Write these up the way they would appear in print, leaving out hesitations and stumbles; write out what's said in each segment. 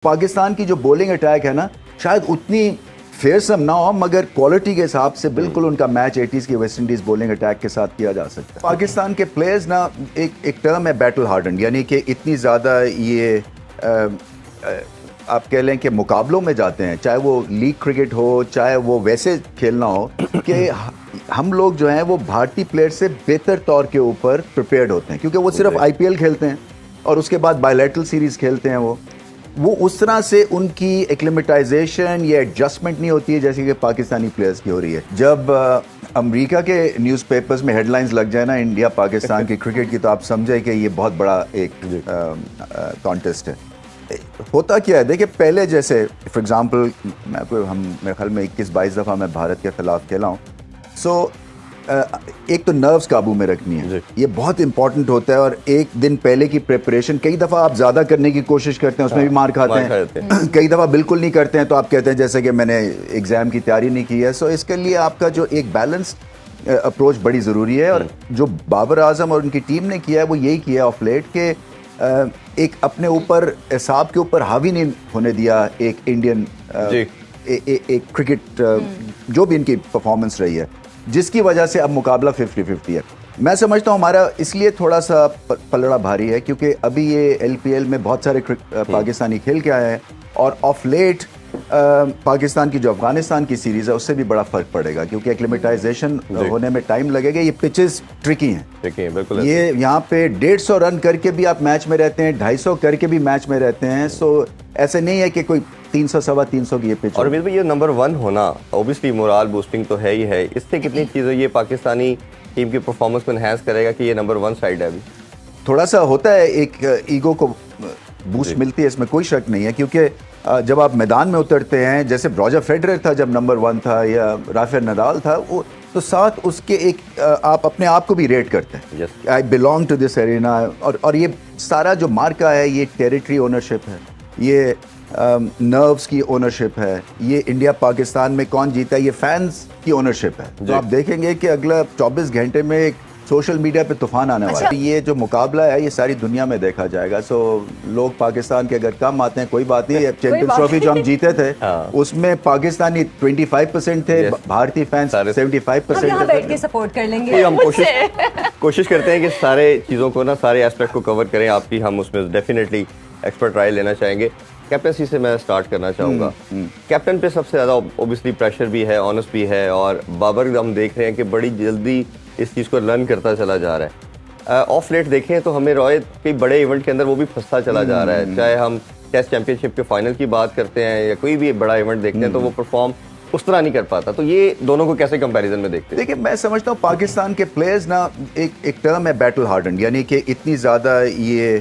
پاکستان کی جو bowling attack ہے نا شاید اتنی فیئرسم نہ ہو مگر کوالٹی کے حساب سے بالکل ان کا میچ 80s کی ویسٹ انڈیز بولنگ اٹیک کے ساتھ کیا جا سکتا ہے. پاکستان کے پلیئرز نا ایک ٹرم ہے بیٹل ہارڈنڈ، یعنی کہ اتنی زیادہ یہ آپ کہہ لیں کہ مقابلوں میں جاتے ہیں، چاہے وہ لیگ کرکٹ ہو چاہے وہ ویسے کھیلنا ہو، کہ ہم لوگ جو ہیں وہ بھارتی پلیئر سے بہتر طور کے اوپر پریپیئرڈ ہوتے ہیں، کیونکہ وہ صرف آئی پی ایل کھیلتے ہیں اور اس کے بعد بائیلیٹرل سیریز کھیلتے ہیں. وہ اس طرح سے ان کی ایکلیمیٹائزیشن یا ایڈجسٹمنٹ نہیں ہوتی ہے جیسے کہ پاکستانی پلیئرز کی ہو رہی ہے. جب امریکہ کے نیوز پیپرز میں ہیڈ لائنز لگ جائیں نا انڈیا پاکستان کی کرکٹ کی، تو آپ سمجھیں کہ یہ بہت بڑا ایک کانٹیسٹ ہے. ہوتا کیا ہے دیکھیں، پہلے جیسے فار ایگزامپل میرے خیال میں 21-22 دفعہ میں بھارت کے خلاف کھیلا ہوں. سو ایک تو نروز قابو میں رکھنی ہے، یہ بہت امپورٹنٹ ہوتا ہے، اور ایک دن پہلے کی پریپریشن کئی دفعہ آپ زیادہ کرنے کی کوشش کرتے ہیں، اس میں بھی مار کھاتے ہیں، کئی دفعہ بالکل نہیں کرتے ہیں تو آپ کہتے ہیں جیسے کہ میں نے ایگزام کی تیاری نہیں کی ہے. سو اس کے لیے آپ کا جو ایک بیلنس اپروچ بڑی ضروری ہے، اور جو بابر اعظم اور ان کی ٹیم نے کیا ہے وہ یہی کیا آف لیٹ کہ ایک اپنے اوپر اعصاب کے اوپر حاوی نہیں ہونے دیا ایک انڈین ایک کرکٹ جو بھی ان کی پرفارمنس رہی ہے، جس کی وجہ سے اب مقابلہ 50-50 ہے. میں سمجھتا ہوں ہمارا اس لیے تھوڑا سا پلڑا بھاری ہے کیونکہ ابھی یہ ایل پی ایل میں بہت سارے پاکستانی کھیل کے آئے ہیں، اور آف لیٹ پاکستان کی جو افغانستان کی سیریز ہے اس سے بھی بڑا فرق پڑے گا کیونکہ ایکلیمیٹائزیشن ہونے میں ٹائم لگے گا. یہ پچز ٹرکی ہیں، یہ یہاں پہ 150 رن کر کے بھی آپ میچ میں رہتے ہیں، 250 کر کے بھی میچ میں رہتے ہیں. سو ایسے نہیں ہے کہ کوئی 300-350 کی یہ پچ. اور یہ نمبر 1 ہونا اوبیسلی مورال بوسٹنگ تو ہے ہی ہے. اس سے کتنی چیزیں یہ پاکستانی ٹیم کی پرفارمنس کو انہینس کرے گا کہ یہ نمبر 1 سائیڈ ہے؟ ابھی تھوڑا سا ہوتا ہے، ایک ایگو کو بوسٹ ملتی ہے، اس میں کوئی شک نہیں ہے. کیونکہ جب آپ میدان میں اترتے ہیں، جیسے روجر فیڈرر تھا جب نمبر 1 تھا، یا رافیل نڈال تھا، وہ تو ساتھ اس کے ایک آپ اپنے آپ کو بھی ریٹ کرتے ہیں، I belong to this arena. اور یہ سارا جو مارکا ہے یہ ٹیریٹری اونرشپ ہے، یہ نروز کی اونرشپ ہے، یہ انڈیا پاکستان میں کون جیتا ہے یہ فینز کی اونرشپ ہے. تو آپ دیکھیں گے کہ اگلا 24 گھنٹے میں ایک سوشل میڈیا پہ طوفان آنے والا ہے. یہ جو مقابلہ ہے یہ ساری دنیا میں دیکھا جائے گا. سو لوگ پاکستان کے اگر کم آتے ہیں کوئی بات نہیں. چیمپئنز ٹرافی جو ہم جیتے تھے اس میں پاکستانی 25% تھے، بھارتی فینس 75% بیٹھ کے سپورٹ کر لیں گے. ہم کوشش کرتے ہیں کہ سارے چیزوں کو نا، سارے ایسپیکٹ کو کور کریں. آپ کی ہم اس میں ڈیفینیٹلی ایکسپرٹ رائے لینا چاہیں گے. کیپٹنسی سے میں سٹارٹ کرنا چاہوں گا. کیپٹن پہ سب سے زیادہ اوبیسلی پریشر بھی ہے، آنس بھی ہے، اور بابر ہم دیکھ رہے ہیں کہ بڑی جلدی اس چیز کو لرن کرتا چلا جا رہا ہے. آف لیٹ دیکھیں تو ہمیں روہت کئی بڑے ایونٹ کے اندر وہ بھی پھنستا چلا جا رہا ہے. چاہے ہم ٹیسٹ چیمپئن شپ کے فائنل کی بات کرتے ہیں یا کوئی بھی بڑا ایونٹ دیکھتے ہیں تو وہ پرفارم اس طرح نہیں کر پاتا. تو یہ دونوں کو کیسے کمپیریزن میں دیکھتے ہیں؟ دیکھیں، میں سمجھتا ہوں پاکستان کے پلیئرز نا ایک ٹرم ہے بیٹل ہارڈنڈ، یعنی کہ اتنی زیادہ یہ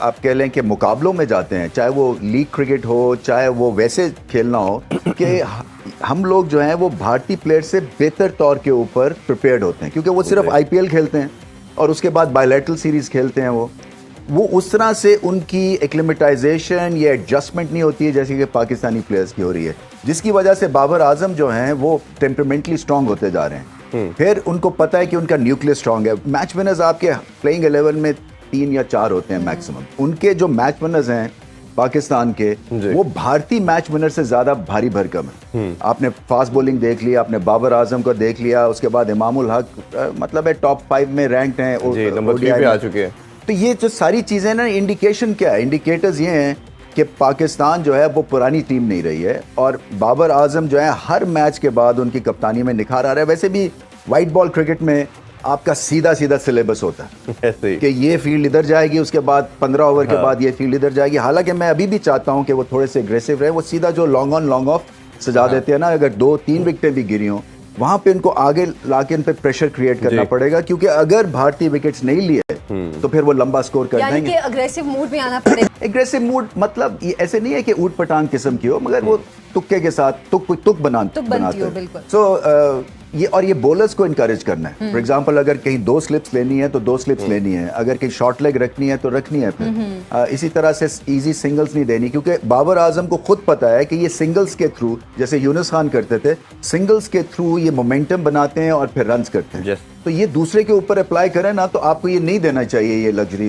آپ کہہ لیں کہ مقابلوں میں جاتے ہیں، چاہے وہ لیگ کرکٹ ہو چاہے وہ ویسے کھیلنا ہو، کہ ہم لوگ جو ہیں وہ بھارتی پلیئر سے بہتر طور کے اوپر پریپیئرڈ ہوتے ہیں، کیونکہ وہ صرف آئی پی ایل کھیلتے ہیں اور اس کے بعد بائیلیٹرل سیریز کھیلتے ہیں. وہ اس طرح سے ان کی ایکلیمیٹائزیشن یا ایڈجسٹمنٹ نہیں ہوتی ہے جیسے کہ پاکستانی پلیئرز کی ہو رہی ہے، جس کی وجہ سے بابر اعظم جو ہیں وہ ٹیمپرمنٹلی اسٹرانگ ہوتے جا رہے ہیں. پھر ان کو پتہ ہے کہ ان کا نیوکلیس اسٹرانگ ہے. میچ ونرز آپ کے پلینگ 11 میں 3 یا 4 ہوتے ہیں میکسیمم. ان کے جو میچ ونرز ہیں پاکستان کے وہ بھارتی میچ ونر سے زیادہ بھاری بھرکم ہے. آپ نے فاسٹ بولنگ دیکھ لی، آپ نے بابر اعظم کو دیکھ لیا، اس کے بعد امام الحق مطلب ہے ٹاپ 5 میں رینکڈ ہیں، نمبر 3 پہ آ چکے ہیں. تو یہ جو ساری چیزیں نا انڈیکیشن کیا ہے؟ انڈیکیٹرز یہ ہیں کہ پاکستان جو ہے وہ پرانی ٹیم نہیں رہی ہے، اور بابر اعظم جو ہے ہر میچ کے بعد ان کی کپتانی میں نکھار آ رہا ہے. ویسے بھی وائٹ بال کرکٹ میں آپ کا سیدھا سلیبس ہوتا ہے کہ یہ فیلڈ ادھر جائے گی، اس کے بعد 15 اوور کے بعد یہ فیلڈ ادھر جائے گی. حالانکہ میں ابھی بھی چاہتا ہوں کہ وہ تھوڑے سے اگریسو رہے، وہ سیدھا جو لانگ آن لانگ آف سجا دیتے ہیں نا، اگر 2-3 وکٹیں بھی گری ہوں وہاں پہ ان کو آگے لا کے ان پہ پریشر کریٹ کرنا پڑے گا، کیونکہ اگر بھارتی وکٹس نہیں لیے تو پھر وہ لمبا سکور کر دیں گے. اگریسو موڈ میں آنا پڑے گا. اگریسو موڈ مطلب یہ ایسے نہیں ہے کہ اوٹ پٹانگ قسم کی ہو، مگر وہ تکے کے ساتھ تک بناتے ہیں. سو یہ بولرز کو انکریج کرنا ہے. فار ایگزامپل اگر کہیں 2 سلپس لینی ہے تو 2 سلپس لینی ہے، اگر کہیں شارٹ لیگ رکھنی ہے تو رکھنی ہے. پھر اسی طرح سے ایزی سنگلز نہیں دینی، کیونکہ بابر اعظم کو خود پتا ہے کہ یہ سنگلز کے تھرو، جیسے یونس خان کرتے تھے، سنگلز کے تھرو یہ مومنٹم بناتے ہیں اور پھر رنز کرتے ہیں. تو یہ دوسرے کے اوپر اپلائی کریں نا تو آپ کو یہ نہیں دینا چاہیے یہ لگژری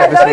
obviously